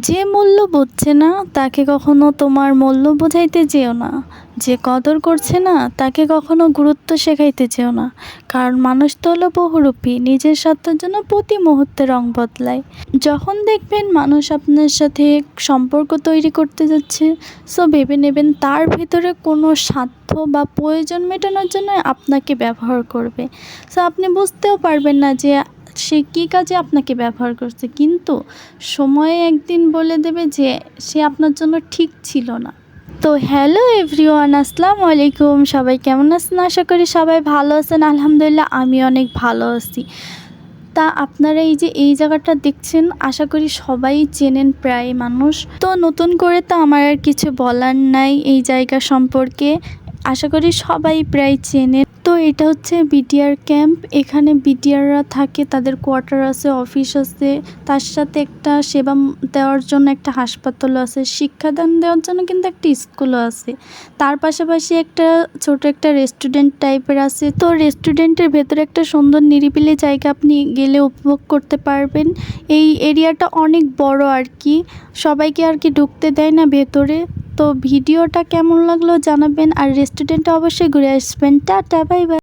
যে মূল্য বুঝছে না তাকে কখনো তোমার মূল্য বোঝাইতে যেও না। যে কদর করছে না তাকে কখনো গুরুত্ব শেখাইতে যেও না। কারণ মানুষ তো হলো বহুরূপী, নিজের স্বার্থের জন্য প্রতি মুহূর্তে রং বদলায়। যখন দেখবেন মানুষ আপনার সাথে সম্পর্ক তৈরি করতে যাচ্ছে, সো ভেবে নেবেন তার ভিতরে কোনো স্বার্থ বা প্রয়োজন মেটানোর জন্য আপনাকে ব্যবহার করবে। সো আপনি বুঝতেও পারবেন না যে সে কী কাজে আপনাকে ব্যবহার করছে, কিন্তু সময়ে একদিন বলে দেবে যে সে আপনার জন্য ঠিক ছিল না। তো হ্যালো এভরিওয়ান, আসসালামু আলাইকুম। সবাই কেমন আছেন? আশা করি সবাই ভালো আছেন। আলহামদুলিল্লাহ, আমি অনেক ভালো আছি। তা আপনারা এই যে এই জায়গাটা দেখছেন, আশা করি সবাই চেনেন প্রায় মানুষ। তো নতুন করে তো আমার আর কিছু বলার নাই এই জায়গা সম্পর্কে, আশা করি সবাই প্রায় চেনেন। তো এটা হচ্ছে বিটিআর ক্যাম্প। এখানে বিটিআররা থাকে, তাদের কোয়ার্টার আছে, অফিস আছে, তার সাথে একটা সেবা দেওয়ার জন্য একটা হাসপাতালও আছে, শিক্ষাদান দেওয়ার জন্য কিন্তু একটা স্কুলও আছে। তার পাশাপাশি একটা ছোট একটা রেস্টুরেন্ট টাইপের আছে। তো রেস্টুরেন্টের ভেতরে একটা সুন্দর নিরিবিলি জায়গা, আপনি গেলে উপভোগ করতে পারবেন। এই এরিয়াটা অনেক বড় আর কি, সবাইকে আর কি ঢুকতে দেয় না ভেতরে। তো ভিডিওটা কেমন লাগলো জানাবেন, আর রেস্টুরেন্টে অবশ্যই ঘুরে আসবেন। Tata, bye bye.